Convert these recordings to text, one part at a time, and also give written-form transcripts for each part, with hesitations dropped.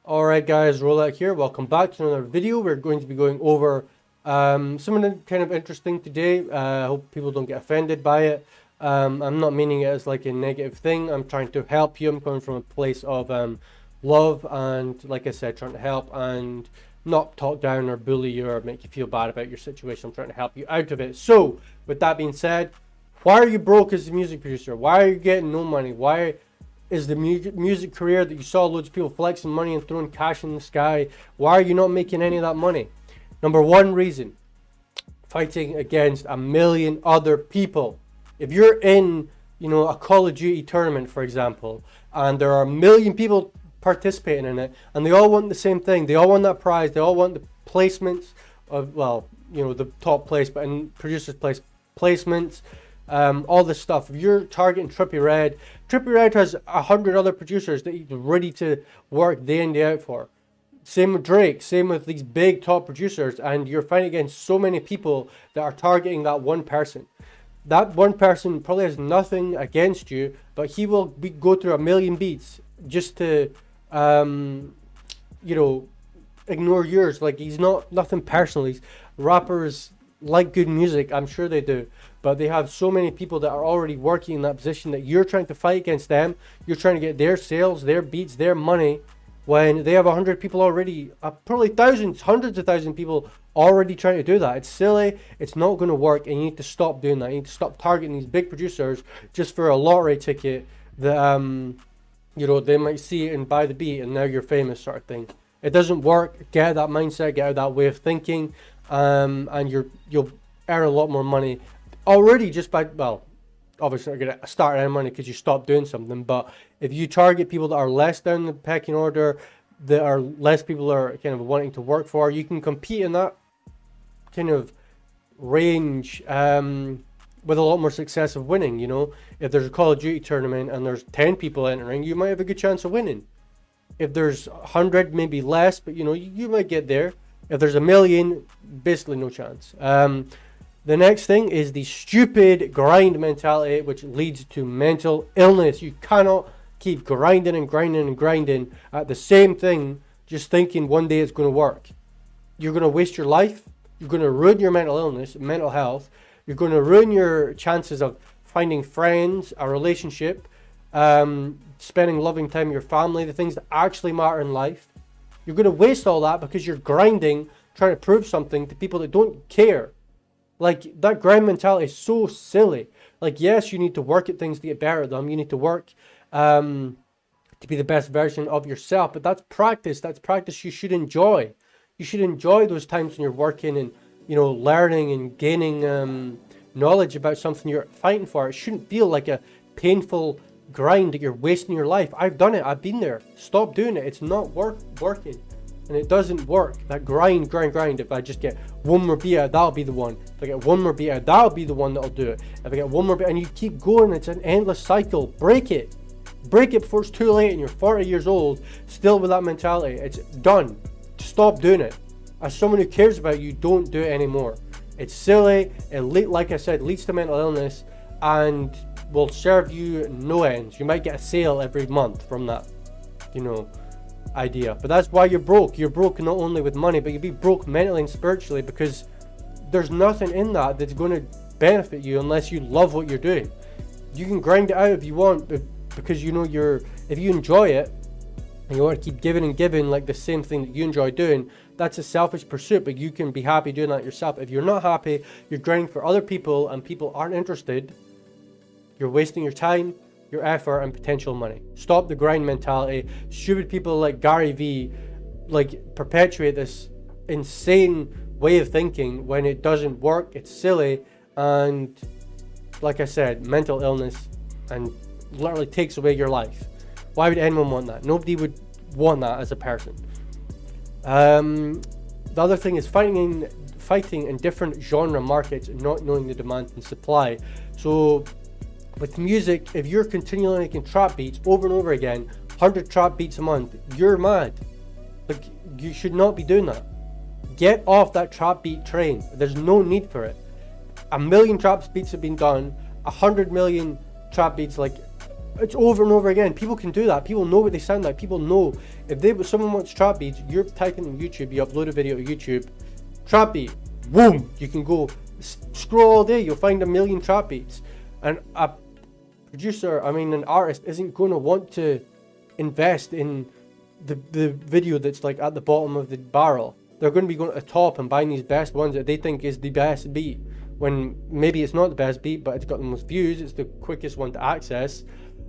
Alright guys, Rxllout here. Welcome back to another video. We're going to be going over something kind of interesting today. I hope people don't get offended by it. I'm not meaning it as like a negative thing. I'm trying to help you. I'm coming from a place of love and, like I said, trying to help and not talk down or bully you or make you feel bad about your situation. I'm trying to help you out of it. So, with that being said, why are you broke as a music producer? Why are you getting no money? Why is the music career that you saw loads of people flexing money and throwing cash in the sky? Why are you not making any of that money? Number one reason, fighting against a million other people. If you're in, a Call of Duty tournament, for example, and there are a million people participating in it, and they all want the same thing, they all want that prize, they all want the placements of, the top place, but in producers' placements, all this stuff. If you're targeting Trippie Redd has 100 other producers that he's ready to work day in, day out for. Same with Drake, same with these big top producers, and you're fighting against so many people that are targeting that one person. That one person probably has nothing against you, but he will go through a million beats just to, ignore yours. Like, he's nothing personal. Rappers like good music, I'm sure they do, but they have so many people that are already working in that position that you're trying to fight against them. You're trying to get their sales, their beats, their money, when they have 100 people already, probably thousands, hundreds of thousands of people already trying to do that. It's silly, it's not going to work, and you need to stop doing that. You need to stop targeting these big producers just for a lottery ticket that they might see it and buy the beat and now you're famous, sort of thing. It doesn't work. Get out of that mindset, get out of that way of thinking, and you'll earn a lot more money already just by, obviously not going to start earning money because you stop doing something, but if you target people that are less down the pecking order, that are less people are kind of wanting to work for, you can compete in that kind of range with a lot more success of winning. If there's a Call of Duty tournament and there's 10 people entering, you might have a good chance of winning. If there's 100, maybe less, but you might get there. If there's a million, basically no chance. The next thing is the stupid grind mentality, which leads to mental illness. You cannot keep grinding and grinding and grinding at the same thing, just thinking one day it's going to work. You're going to waste your life. You're going to ruin your mental health. You're going to ruin your chances of finding friends, a relationship, spending loving time with your family, the things that actually matter in life. You're going to waste all that because you're grinding, trying to prove something to people that don't care. Like, that grind mentality is so silly. Like, yes, you need to work at things to get better at them. You need to work to be the best version of yourself. But that's practice. That's practice you should enjoy. You should enjoy those times when you're working and, learning and gaining knowledge about something you're fighting for. It shouldn't feel like a painful grind that you're wasting your life. I've done it. I've been there. Stop doing it. It's not working. And it doesn't work. That grind. If I just get one more beat out, that'll be the one. If I get one more beat out, that'll be the one that'll do it. If I get one more beat, and you keep going, it's an endless cycle. Break it before it's too late and you're 40 years old, still with that mentality. It's done. Stop doing it. As someone who cares about you, don't do it anymore. It's silly. Like I said, leads to mental illness and will serve you no ends. You might get a sale every month from that, idea. But that's why you're broke. You're broke not only with money, but you'll be broke mentally and spiritually, because there's nothing in that that's going to benefit you unless you love what you're doing. You can grind it out if you want, because if you enjoy it and you want to keep giving and giving, like the same thing that you enjoy doing, that's a selfish pursuit, but you can be happy doing that yourself. If you're not happy, you're grinding for other people and people aren't interested, you're wasting your time, your effort, and potential money. Stop the grind mentality. Stupid people like Gary Vee perpetuate this insane way of thinking when it doesn't work. It's silly, and like I said, mental illness, and literally takes away your life. Why would anyone want that? Nobody would want that as a person. The other thing is fighting in different genre markets and not knowing the demand and supply. So with music, if you're continually making trap beats over and over again, 100 trap beats a month, you're mad. Like, you should not be doing that. Get off that trap beat train. There's no need for it. 1 million trap beats have been done. 100 million trap beats, It's over and over again. People can do that. People know what they sound like. People know if someone wants trap beats, you're typing in YouTube, you upload a video to YouTube, trap beat, boom, you can go scroll all day, you'll find a million trap beats. And a producer, an artist isn't going to want to invest in the video that's like at the bottom of the barrel. They're going to be going to the top and buying these best ones that they think is the best beat, when maybe it's not the best beat, but it's got the most views, it's the quickest one to access,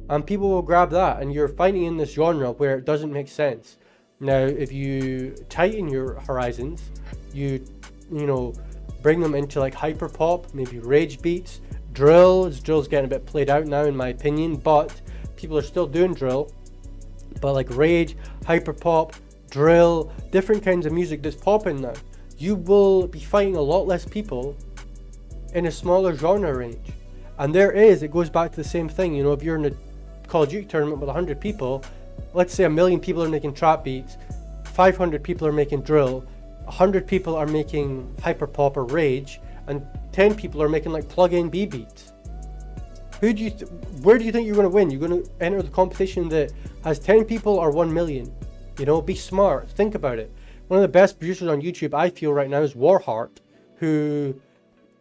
and people will grab that. And you're fighting in this genre where it doesn't make sense. Now, if you tighten your horizons, you bring them into like hyper pop, maybe rage beats, drill's getting a bit played out now in my opinion, but people are still doing drill. But like rage, hyper pop, drill, different kinds of music that's popping now, you will be fighting a lot less people in a smaller genre range. And it goes back to the same thing. If you're in a Call of Duty tournament with 100 people, let's say 1 million people are making trap beats, 500 people are making drill, 100 people are making hyper pop or rage, and 10 people are making like plug-in B beats. Where do you think you're going to win? You're going to enter the competition that has 10 people or 1 million. Be smart. Think about it. One of the best producers on YouTube, I feel right now, is Warheart, who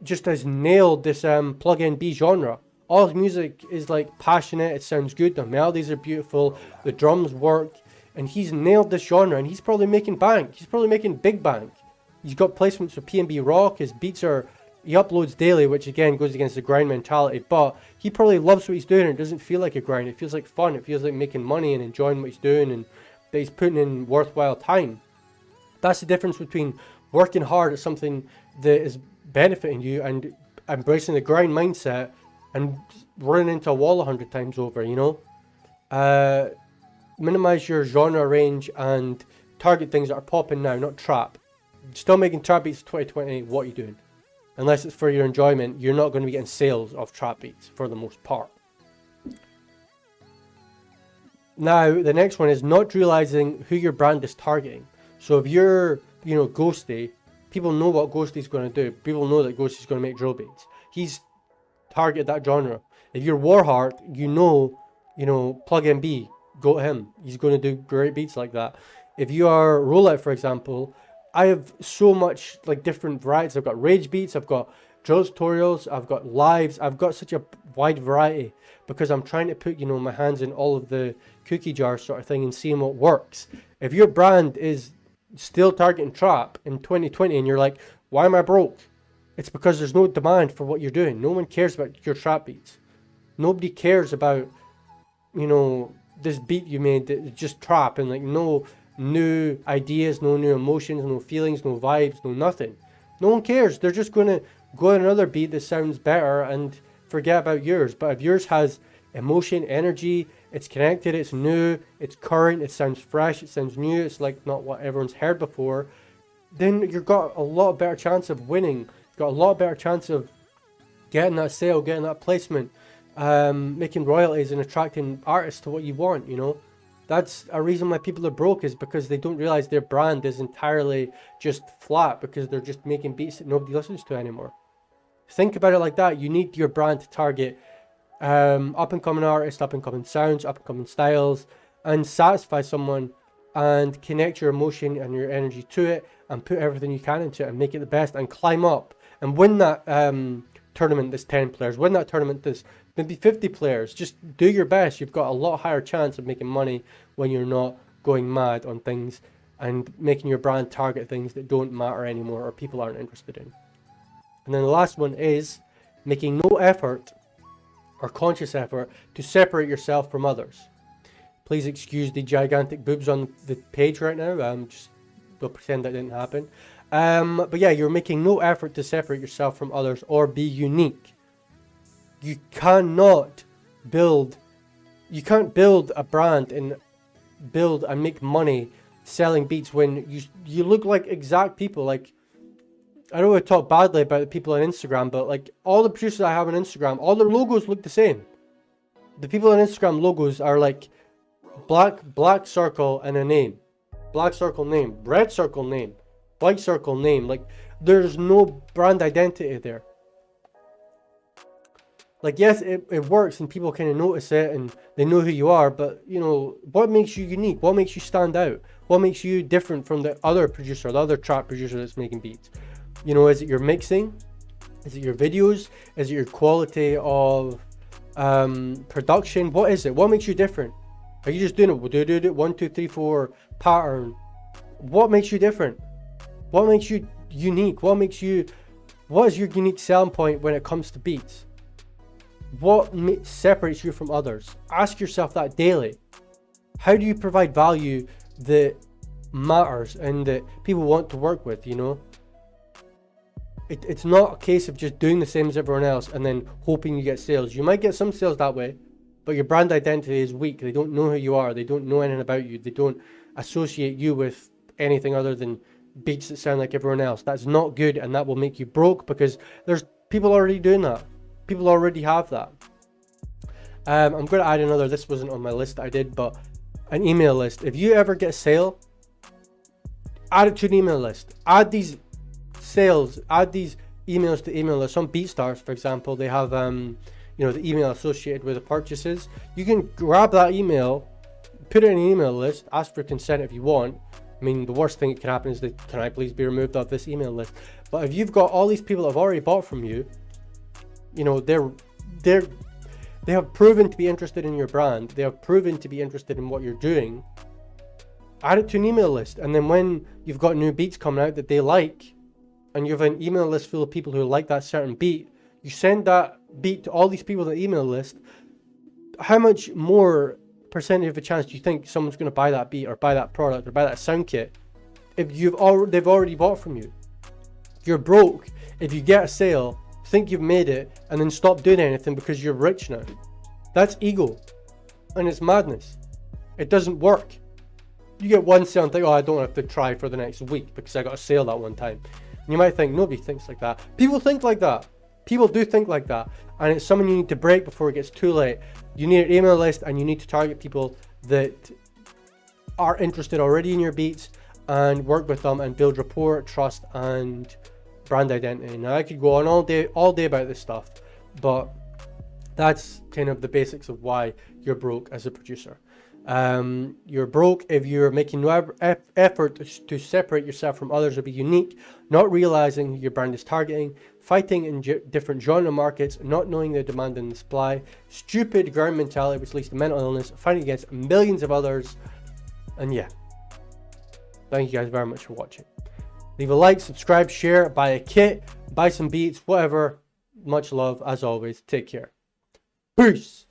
just has nailed this plug-in B genre. All his music is like passionate, it sounds good, the melodies are beautiful, the drums work, and he's nailed this genre, and he's probably making bank. He's probably making big bank. He's got placements for P&B Rock, he uploads daily, which again goes against the grind mentality, but he probably loves what he's doing, and it doesn't feel like a grind. It feels like fun, it feels like making money and enjoying what he's doing, and that he's putting in worthwhile time. That's the difference between working hard at something that is benefiting you and embracing the grind mindset and running into a wall 100 times over. Minimize your genre range and target things that are popping now, not trap. Still making trap beats 2020, what are you doing? Unless it's for your enjoyment, you're not going to be getting sales of trap beats for the most part. Now, the next one is not realizing who your brand is targeting. So if you're, Ghosty, people know what Ghosty's going to do. People know that Ghosty's going to make drill beats. He's targeted that genre. If you're Warheart, Plug in B, go to him. He's going to do great beats like that. If you are Rxllout, for example, I have so much like different varieties. I've got rage beats, I've got drill tutorials, I've got lives, I've got such a wide variety because I'm trying to put, my hands in all of the cookie jar sort of thing and seeing what works. If your brand is still targeting trap in 2020 and you're like, why am I broke? It's because there's no demand for what you're doing. No one cares about your trap beats. Nobody cares about, this beat you made that is just trap and like no new ideas, no new emotions, no feelings, no vibes, no nothing. No one cares. They're just going to go on another beat that sounds better and forget about yours. But if yours has emotion, energy, it's connected, it's new, it's current, it sounds fresh, it sounds new, it's like not what everyone's heard before, then you've got a lot better chance of winning. You've got a lot better chance of getting that sale, getting that placement, making royalties and attracting artists to what you want, That's a reason why people are broke, is because they don't realize their brand is entirely just flat because they're just making beats that nobody listens to anymore. Think about it like that. You need your brand to target up-and-coming artists, up-and-coming sounds, up-and-coming styles, and satisfy someone and connect your emotion and your energy to it and put everything you can into it and make it the best and climb up and win that tournament that's 10 players, win that tournament that's maybe 50 players. Just do your best. You've got a lot higher chance of making money when you're not going mad on things and making your brand target things that don't matter anymore or people aren't interested in. And then the last one is making no effort or conscious effort to separate yourself from others. Please excuse the gigantic boobs on the page right now. Just we'll pretend that didn't happen. But yeah, you're making no effort to separate yourself from others or be unique. You can't build a brand and build and make money selling beats when you look like exact people. Like, I don't want to talk badly about the people on Instagram, but like all the producers I have on Instagram, all their logos look the same. The people on Instagram logos are like black circle and a name, black circle name, red circle name, white circle name. Like, there's no brand identity there. Like, yes, it works and people kind of notice it and they know who you are, but you know, what makes you unique? What makes you stand out? What makes you different from the other producer, the other trap producer that's making beats? You know, is it your mixing? Is it your videos? Is it your quality of production? What is it? What makes you different? Are you just doing it? Do 1, 2, 3, 4 pattern? What makes you different? What makes you unique? What is your unique selling point when it comes to beats? What separates you from others? Ask yourself that daily. How do you provide value that matters and that people want to work with, you know? It's not a case of just doing the same as everyone else and then hoping you get sales. You might get some sales that way, but your brand identity is weak. They don't know who you are. They don't know anything about you. They don't associate you with anything other than beats that sound like everyone else. That's not good, and that will make you broke because there's people already doing that. People already have that. I'm going to add another. This wasn't on my list that I did, but an email list. If you ever get a sale, add it to an email list. Add these sales, add these emails to email lists. Some BeatStars, for example, they have you know, the email associated with the purchases. You can grab that email, put it in an email list, ask for consent if you want. I mean, the worst thing that can happen is that, can I please be removed off this email list? But if you've got all these people that have already bought from you, you know, they have proven to be interested in your brand. They have proven to be interested in what you're doing. Add it to an email list. And then when you've got new beats coming out that they like, and you have an email list full of people who like that certain beat, you send that beat to all these people in the email list. How much more percentage of a chance do you think someone's going to buy that beat or buy that product or buy that sound kit if they've already bought from you? You're broke if you get a sale, think you've made it, and then stop doing anything because you're rich now. That's ego, and it's madness. It doesn't work. You get one sale and think, oh, I don't have to try for the next week because I got a sale that one time. And you might think, nobody thinks like that. People think like that. People do think like that, and it's something you need to break before it gets too late. You need an email list, and you need to target people that are interested already in your beats and work with them and build rapport, trust, and brand identity. Now, I could go on all day about this stuff, but that's kind of the basics of why you're broke as a producer. You're broke if you're making no effort to separate yourself from others or be unique, not realizing who your brand is targeting, fighting in different genre markets, not knowing the demand and the supply, stupid ground mentality which leads to mental illness, fighting against millions of others. And yeah, thank you guys very much for watching. Leave a like, subscribe, share, buy a kit, buy some beats, whatever. Much love as always. Take care. Peace.